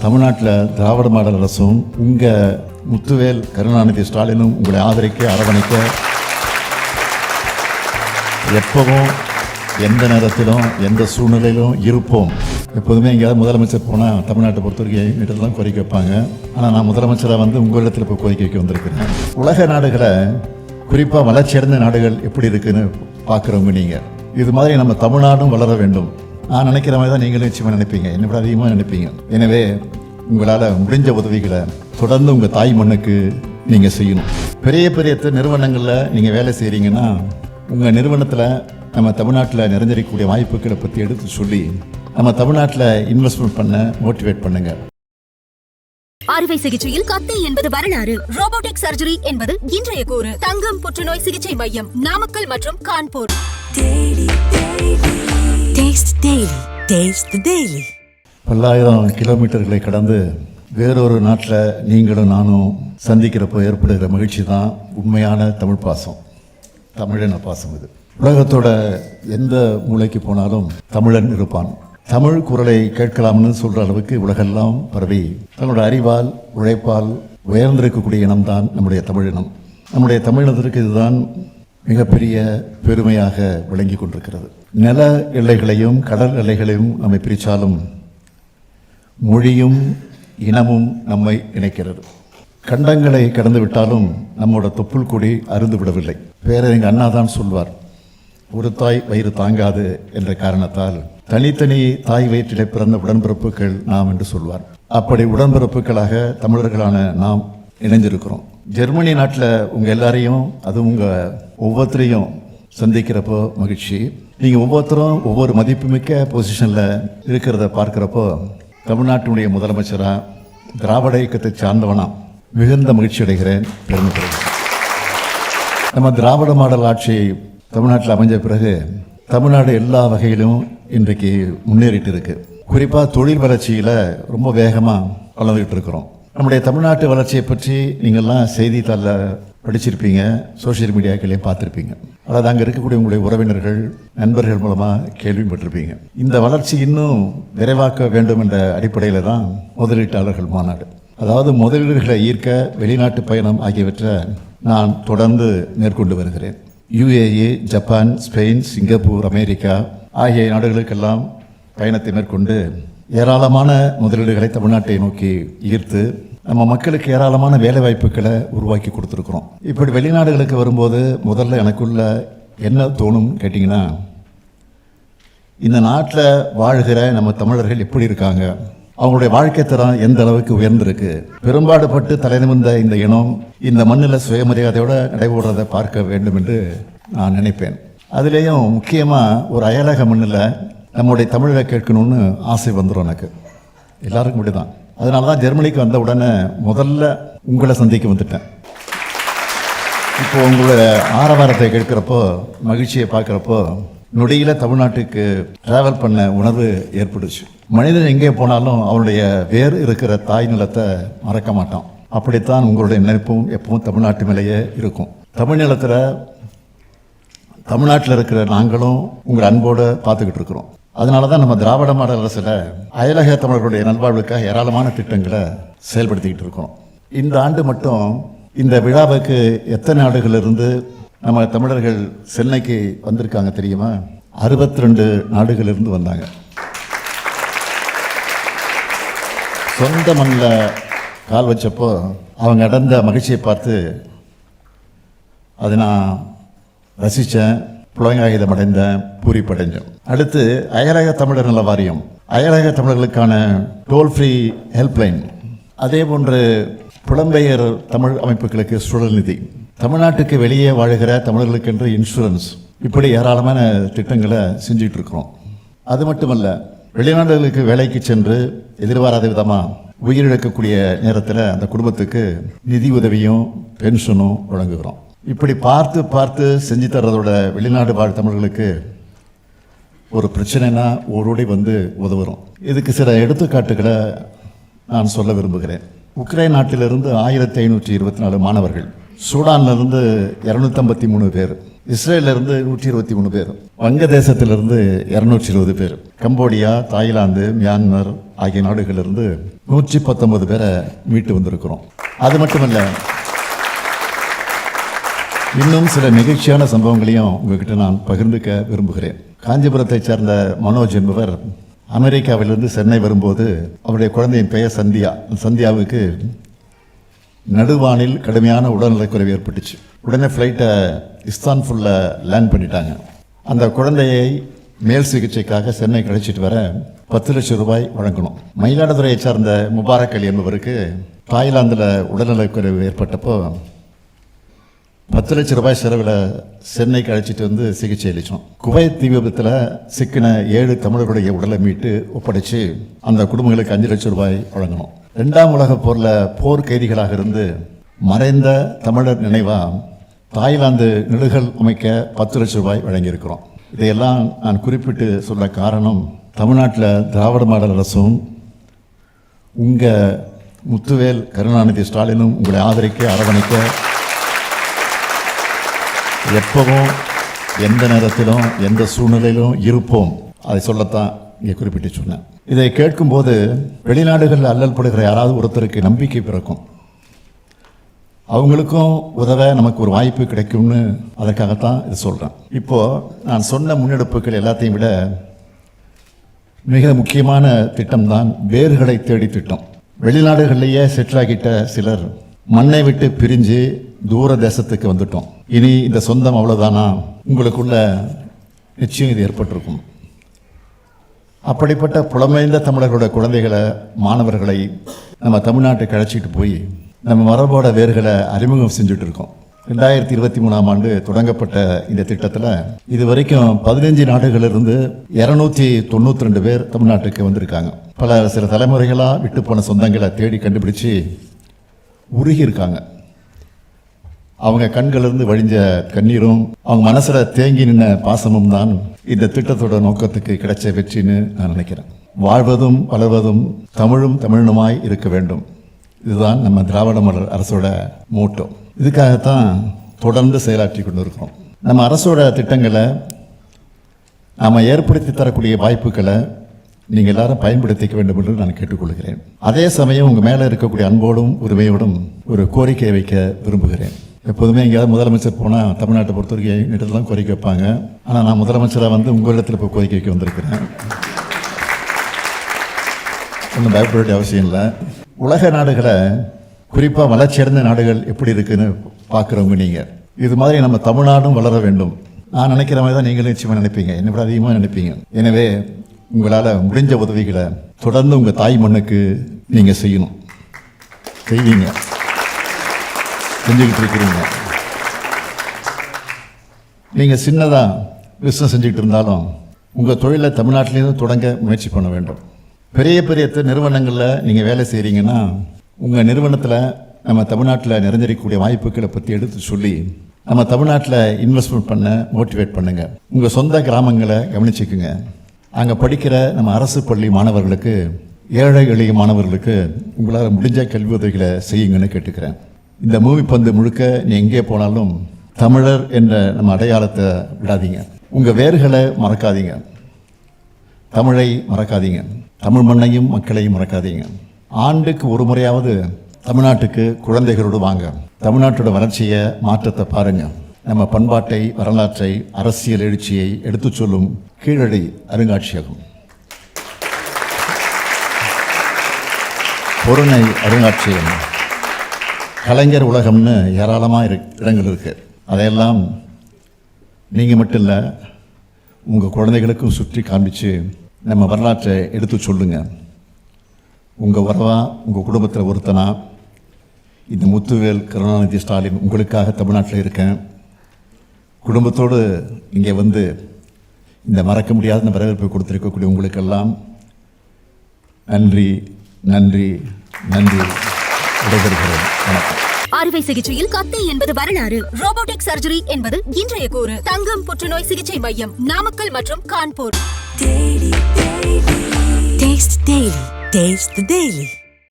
தமிழ்நாட்டில் திராவிட மாடல் அரசும் உங்கள் முத்துவேல் கருணாநிதி ஸ்டாலினும் உங்களை ஆதரிக்க அரவணைக்க எப்பவும் எந்த நேரத்திலும் எந்த சூழ்நிலையிலும் இருப்போம். எப்போதுமே எங்கேயாவது முதலமைச்சர் போனால் தமிழ்நாட்டை பொறுத்த வரைக்கும் எங்கிட்ட தான் கோரிக்கை வைப்பாங்க. ஆனால் நான் முதலமைச்சராக வந்து உங்களிடத்தில் இப்போ கோரிக்கை வைக்க வந்திருக்கிறேன். உலக நாடுகளை குறிப்பாக வளர்ச்சியடைந்த நாடுகள் எப்படி இருக்குன்னு பார்க்குறவங்க நீங்கள். இது மாதிரி நம்ம தமிழ்நாடும் வளர வேண்டும். நான் நினைக்கிற மாதிரி தான் நீங்களும் நிச்சயமாக நினைப்பீங்க, என்னை விட அதிகமாக நினைப்பீங்க. எனவே உங்களால் முடிஞ்ச உதவிகளை தொடர்ந்து உங்கள் தாய் மண்ணுக்கு நீங்கள் செய்யணும். பெரிய பெரிய நிறுவனங்களில் நீங்கள் வேலை செய்கிறீங்கன்னா உங்கள் நிறுவனத்தில் நம்ம தமிழ்நாட்டில் நிறைஞ்சிருக்கக்கூடிய வாய்ப்புகளை பற்றி எடுத்து சொல்லி நம்ம தமிழ்நாட்டில் இன்வெஸ்ட்மெண்ட் பண்ண மோட்டிவேட் பண்ணுங்க. அறுவை சிகிச்சையில் கத்தி என்பது வரலாறு, ரோபோட்டிக் சர்ஜரி என்பது இன்றைய கூறு. தங்கம் புற்றுநோய் சிகிச்சை மையம் நாமக்கல் மற்றும் கான்பூர். 1000 கிலோமீட்டர்களை கடந்து வேறொரு நாட்டில் நீங்களும் நானும் சந்திக்கிறப்போ ஏற்படுகிற மகிழ்ச்சி தான் உண்மையான தமிழ் பாசம், தமிழின பாசம். இது உலகத்தோட எந்த மூலைக்கு போனாலும் தமிழன் இருப்பான். தமிழ் குரலை கேட்கலாம்னு சொல்கிற அளவுக்கு உலகெல்லாம் பரவி தங்களோட அறிவால் உழைப்பால் உயர்ந்திருக்கக்கூடிய இனம்தான் நம்முடைய தமிழினம். நம்முடைய தமிழினத்திற்கு இதுதான் மிகப்பெரிய பெருமையாக விளங்கி கொண்டிருக்கிறது. நில எல்லைகளையும் கடல் எல்லைகளையும் நம்மை பிரித்தாலும் மொழியும் இனமும் நம்மை இணைக்கிறது. கண்டங்களை கடந்து விட்டாலும் நம்மோட தொப்புள் கொடி அருந்து விடவில்லை. பேரறிஞர் அண்ணா தான் சொல்வார், ஒரு தாய் வயிறு தாங்காது என்ற காரணத்தால் தனித்தனி தாய் வயிற்றிலே பிறந்த உடன்பிறப்புகள் நாம் என்று சொல்வார். அப்படி உடன்பிறப்புகளாக தமிழர்களான நாம் இணைஞ்சிருக்கிறோம். ஜெர்மனி நாட்டில் உங்கள் எல்லாரையும், அதுவும் உங்கள் ஒவ்வொருத்தரையும் சந்திக்கிறப்போ மகிழ்ச்சி. நீங்கள் ஒவ்வொருத்தரும் ஒவ்வொரு மதிப்புமிக்க பொசிஷனில் இருக்கிறத பார்க்குறப்போ தமிழ்நாட்டினுடைய முதலமைச்சராக திராவிட இயக்கத்தை சார்ந்தவனா மிகுந்த மகிழ்ச்சி அடைகிறேன், பெருமைப்படுகிறேன். நம்ம திராவிட மாடல் ஆட்சி தமிழ்நாட்டில் அமைஞ்ச பிறகு தமிழ்நாடு எல்லா வகையிலும் இன்றைக்கு முன்னேறிட்டு இருக்கு. குறிப்பாக தொழில் வளர்ச்சியில் ரொம்ப வேகமாக வளர்ந்துகிட்டு இருக்கிறோம். நம்முடைய தமிழ்நாட்டு வளர்ச்சியை பற்றி நீங்கள்லாம் செய்தித்தாளில் படிச்சிருப்பீங்க, சோசியல் மீடியாக்களையும் பார்த்துருப்பீங்க, அதாவது அங்கே இருக்கக்கூடிய உங்களுடைய உறவினர்கள் நண்பர்கள் மூலமாக கேள்விப்பட்டிருப்பீங்க. இந்த வளர்ச்சி இன்னும் விரைவாக்க வேண்டும் என்ற அடிப்படையில் தான் முதலீட்டாளர்கள் மாநாடு, அதாவது முதலீடுகளை ஈர்க்க வெளிநாட்டு பயணம் ஆகியவற்றை நான் தொடர்ந்து மேற்கொண்டு வருகிறேன். UAE, Japan, Spain, Singapore, America ஆகிய நாடுகளுக்கெல்லாம் பயணத்தை மேற்கொண்டு ஏராளமான முதலீடுகளை தமிழ்நாட்டை நோக்கி ஈர்த்து நம்ம மக்களுக்கு ஏராளமான வேலை வாய்ப்புகளை உருவாக்கி கொடுத்துருக்குறோம். இப்படி வெளிநாடுகளுக்கு வரும்போது முதல்ல எனக்குள்ள என்ன தோணும் கேட்டிங்கன்னா, இந்த நாட்டில் வாழ்கிற நம்ம தமிழர்கள் எப்படி இருக்காங்க, அவங்களுடைய வாழ்க்கை தரம் எந்த அளவுக்கு உயர்ந்திருக்கு, பெரும்பாடுபட்டு தலைநிமிர்ந்த இந்த இனம் இந்த மண்ணில் சுயமரியாதையோடு நடைபெறதை பார்க்க வேண்டும் என்று நான் நினைப்பேன். அதுலேயும் முக்கியமாக ஒரு அயலக மண்ணில் நம்முடைய தமிழை கேட்கணும்னு ஆசை வந்துடும் எனக்கு. எல்லாருக்கும் இப்படி தான். அதனால தான் ஜெர்மனிக்கு வந்த உடனே முதல்ல உங்களை சந்திக்க வந்துட்டேன். இப்போ உங்களோட ஆரவாரத்தை கேட்குறப்போ, மகிழ்ச்சியை பார்க்குறப்போ நொடியில் தமிழ்நாட்டுக்கு ட்ராவல் பண்ண உணர்வு ஏற்படுச்சு. மனிதன் எங்கே போனாலும் அவருடைய வேறு இருக்கிற தாய் நிலத்தை மறக்க மாட்டான். அப்படித்தான் உங்களுடைய நினைப்பும் எப்பவும் தமிழ்நாட்டு மேலேயே இருக்கும். தமிழ்நாட்டில் இருக்கிற நாங்களும் உங்கள் அன்போடு பார்த்துக்கிட்டு இருக்கிறோம். அதனால தான் நம்ம திராவிட மாடல் அரசில் அயலக தமிழர்களுடைய நல்வாழ்வுக்காக ஏராளமான திட்டங்களை செயல்படுத்திக்கிட்டு இருக்கோம். இந்த ஆண்டு மட்டும் இந்த விழாவுக்கு எத்தனை நாடுகளிலிருந்து நம்ம தமிழர்கள் சென்னைக்கு வந்திருக்காங்க தெரியுமா? 62 நாடுகளிலிருந்து வந்தாங்க. சொந்த மண்ணில் கால் வச்சப்போ அவங்க அடைந்த மகிழ்ச்சியை பார்த்து அதை நான் ரசித்தேன், புலங்காயுதம் அடைந்தேன், பூரிப்படைஞ்சேன். அடுத்து அயலக தமிழர் நல வாரியம், அயலக தமிழர்களுக்கான டோல் ஃப்ரீ ஹெல்ப்லைன், அதே போன்று புலம்பெயர் தமிழ் அமைப்புகளுக்கு சுழல் நிதி, தமிழ்நாட்டுக்கு வெளியே வாழ்கிற தமிழர்களுக்கென்று இன்சூரன்ஸ், இப்படி ஏராளமான திட்டங்களை செஞ்சுட்டு இருக்கிறோம். அது மட்டுமல்ல, வெளிநாடுகளுக்கு வேலைக்கு சென்று எதிர்பாராத விதமாக உயிரிழக்கக்கூடிய நேரத்தில் அந்த குடும்பத்துக்கு நிதி உதவியும் பென்ஷனும் வழங்குகிறோம். இப்படி பார்த்து பார்த்து செஞ்சு தர்றதோட வெளிநாடு வாழ் தமிழர்களுக்கு ஒரு பிரச்சனைனா ஓடோடி வந்து உதவுறோம். இதுக்கு சில எடுத்துக்காட்டுகளை நான் சொல்ல விரும்புகிறேன். உக்ரைன் நாட்டிலிருந்து 1524 மாணவர்கள் சூடான்ல இருந்து 253 பேர், இஸ்ரேல்ல இருந்து 123 பேர், வங்கதேசத்திலிருந்து 220 பேர், கம்போடியா, தாய்லாந்து, மியான்மர் ஆகிய நாடுகளிலிருந்து 119 பேரை மீட்டு வந்திருக்கிறோம். அது மட்டுமல்ல, இன்னும் சில நெகிழ்ச்சியான சம்பவங்களையும் உங்ககிட்ட நான் பகிர்ந்துக்க விரும்புகிறேன். காஞ்சிபுரத்தை சேர்ந்த மனோஜ் என்பவர் அமெரிக்காவிலிருந்து சென்னை வரும்போது அவருடைய குழந்தையின் பெயர் சந்தியா. சந்தியாவுக்கு நடுவானில் கடுமையான உடல்நலக்குறைவு ஏற்பட்டுச்சு. உடனே ஃப்ளைட்டை இஸ்தான்புல்ல லேண்ட் பண்ணிட்டாங்க. அந்த குழந்தையை மேல் சிகிச்சைக்காக சென்னை அழைச்சிட்டு வர 10 லட்சம் ரூபாய் வழங்கணும். மயிலாடுதுறையை சார்ந்த முபாரக் அலி என்பவருக்கு தாய்லாந்தில் உடல்நலக்குறைவு ஏற்பட்டப்போ 10 லட்சம் ரூபாய் செலவில் சென்னைக்கு அழைச்சிட்டு வந்து சிகிச்சை அளித்தோம். குவைத் தீ விபத்தில் சிக்கின 7 தமிழர்களுடைய உடலை மீட்டு ஒப்படைச்சு அந்த குடும்பங்களுக்கு 5 லட்சம் ரூபாய் வழங்கணும். 2ஆம் உலகப் போரில் போர் கைதிகளாக இருந்து மறைந்த தமிழர் நினைவா தாய்லாந்து நிலுகல் அமைக்க 10 லட்சம் ரூபாய் வழங்கியிருக்கிறோம். இதையெல்லாம் நான் குறிப்பிட்டு சொல்ல காரணம், தமிழ்நாட்டில் திராவிட மாடல் அரசும் உங்கள் முத்துவேல் கருணாநிதி ஸ்டாலினும் உங்களை ஆதரிக்க அரவணைக்க எப்பவும் எந்த நேரத்திலும் எந்த சூழ்நிலையிலும் இருப்போம். அதை சொல்லத்தான் இங்கே குறிப்பிட்டு சொன்னேன். இதை கேட்கும்போது வெளிநாடுகளில் அல்லல் படுகிற யாராவது ஒருத்தருக்கு நம்பிக்கை பிறக்கும். அவங்களுக்கும் உதவ நமக்கு ஒரு வாய்ப்பு கிடைக்கும்னு அதற்காகத்தான் இது சொல்கிறேன். இப்போது நான் சொன்ன முன்னெடுப்புகள் எல்லாத்தையும் விட மிக முக்கியமான திட்டம்தான் வேர்களை தேடி திட்டம். வெளிநாடுகளிலேயே செட்டில் ஆகிட்ட சிலர் மண்ணை விட்டு பிரிஞ்சு தூர தேசத்துக்கு வந்துட்டோம். இனி இந்த சொந்தம் அவ்வளோதானா? உங்களுக்குள்ள நிச்சயம் இது ஏற்பட்டிருக்கும். அப்படிப்பட்ட புலமைந்த தமிழர்களோட குழந்தைகளை, மாணவர்களை நம்ம தமிழ்நாட்டுக்கு அழைச்சிட்டு போய் நம்ம மரபோட வேர்களை அறிமுகம் செஞ்சுட்டு இருக்கோம். 2023ஆம் ஆண்டு தொடங்கப்பட்ட இந்த திட்டத்தில் இது வரைக்கும் 15 நாடுகளிலிருந்து 292 பேர் தமிழ்நாட்டுக்கு வந்திருக்காங்க. சில தலைமுறைகளாக விட்டு போன சொந்தங்களை தேடி கண்டுபிடிச்சு உருகி இருக்காங்க. அவங்க கண்களிலிருந்து வழிஞ்ச கண்ணீரும் அவங்க மனசுல தேங்கி நின்ன பாசமும் தான் இந்த திட்டத்தோட நோக்கத்துக்கு கிடைச்ச வெற்றின்னு நான் நினைக்கிறேன். வாழ்வதும் வளர்வதும் தமிழும் தமிழனுமாய் இருக்க வேண்டும். இதுதான் நம்ம திராவிட மாடல் அரசோட மோட்டோ. இதுக்காகத்தான் தொடர்ந்து செயலாற்றி கொண்டு இருக்கிறோம். நம்ம அரசோட திட்டங்களை நாம் ஏற்படுத்தி தரக்கூடிய வாய்ப்புகளை நீங்கள் எல்லாரும் பயன்படுத்திக்க வேண்டும் என்று நான் கேட்டுக்கொள்கிறேன். அதே சமயம் உங்கள் மேலே இருக்கக்கூடிய அன்போடும் உரிமையோடும் ஒரு கோரிக்கையை வைக்க விரும்புகிறேன். எப்போதுமே எங்கேயாவது முதலமைச்சர் போனால் தமிழ்நாட்டை பொறுத்த வரைக்கும் இடத்துல தான் கோரிக்கை வைப்பாங்க. ஆனால் நான் முதலமைச்சராக வந்து உங்களிடத்தில் இப்போ கோரிக்கை வைக்க வந்திருக்கிறேன். ஒன்றும் பயப்பட வேண்டிய அவசியம் இல்லை. உலக நாடுகளை, குறிப்பாக வளர்ச்சியடைந்த நாடுகள் எப்படி இருக்குன்னு பார்க்குறவங்க நீங்கள், இது மாதிரி நம்ம தமிழ்நாடும் வளர வேண்டும். நான் நினைக்கிற மாதிரி தான் நீங்களும் நிச்சயமாக நினைப்பீங்க, என்னை விட அதிகமாக நினைப்பீங்க. எனவே உங்களால் முடிஞ்ச உதவிகளை தொடர்ந்து உங்கள் தாய் மண்ணுக்கு நீங்கள் செய்யணும். செய்வீங்க, செஞ்சுக்கிட்டு இருக்கிறீங்க. நீங்கள் சின்னதாக பிஸ்னஸ் செஞ்சுக்கிட்டு இருந்தாலும் உங்கள் தொழிலை தமிழ்நாட்டிலேருந்து தொடங்க முயற்சி பண்ண வேண்டும். பெரிய பெரிய நிறுவனங்களில் நீங்கள் வேலை செய்கிறீங்கன்னா உங்கள் நிறுவனத்தில் நம்ம தமிழ்நாட்டில் நிறைஞ்சிருக்கக்கூடிய வாய்ப்புகளை பற்றி எடுத்து சொல்லி நம்ம தமிழ்நாட்டில் இன்வெஸ்ட்மெண்ட் பண்ண மோட்டிவேட் பண்ணுங்கள். உங்கள் சொந்த கிராமங்களை கவனிச்சுக்குங்க. அங்கே படிக்கிற நம்ம அரசு பள்ளி மாணவர்களுக்கு, ஏழை எளிய மாணவர்களுக்கு உங்களால் முடிஞ்ச கல்வி உதவிகளை செய்யுங்கன்னு கேட்டுக்கிறேன். இந்த மூவி பந்து முழுக்க நீ எங்கே போனாலும் தமிழர் என்ற நம்ம அடையாளத்தை விடாதீங்க. உங்கள் வேர்களை மறக்காதீங்க, தமிழை மறக்காதீங்க, தமிழ் மண்ணையும் மக்களையும் மறக்காதீங்க. ஆண்டுக்கு ஒரு முறையாவது தமிழ்நாட்டுக்கு குழந்தைகளோடு வாங்க. தமிழ்நாட்டோட வளர்ச்சியை, மாற்றத்தை பாருங்க. நம்ம பண்பாட்டை, வரலாற்றை, அரசியல் எழுச்சியை எடுத்து சொல்லும் கீழடி அருங்காட்சியகம், பொருணை அருங்காட்சியகம், கலைஞர் உலகம்னு ஏராளமாக இடங்கள் இருக்கு. அதையெல்லாம் நீங்கள் மட்டும் இல்லை, உங்கள் குழந்தைகளுக்கும் சுற்றி காண்பிச்சு நம்ம வரலாற்றை எடுத்து சொல்லுங்க. உங்கள் வரவா, உங்கள் குடும்பத்தில் ஒருத்தனா இந்த முத்துவேல் கருணாநிதி ஸ்டாலின் உங்களுக்காக தமிழ்நாட்டில் இருக்கேன். குடும்பத்தோடு இங்கே வந்து இந்த மறக்க முடியாத வரவேற்பை கொடுத்திருக்கக்கூடிய உங்களுக்கெல்லாம் நன்றி, நன்றி, நன்றி. விடைபெறுகிறேன். வணக்கம். அறுவை சிகிச்சையில் கத்தை என்பது வரலாறு, ரோபோட்டிக் சர்ஜரி என்பது இன்றைய கூறு. தங்கம் புற்றுநோய் சிகிச்சை மையம், நாமக்கல் மற்றும் கான்பூர். Taste the Daily.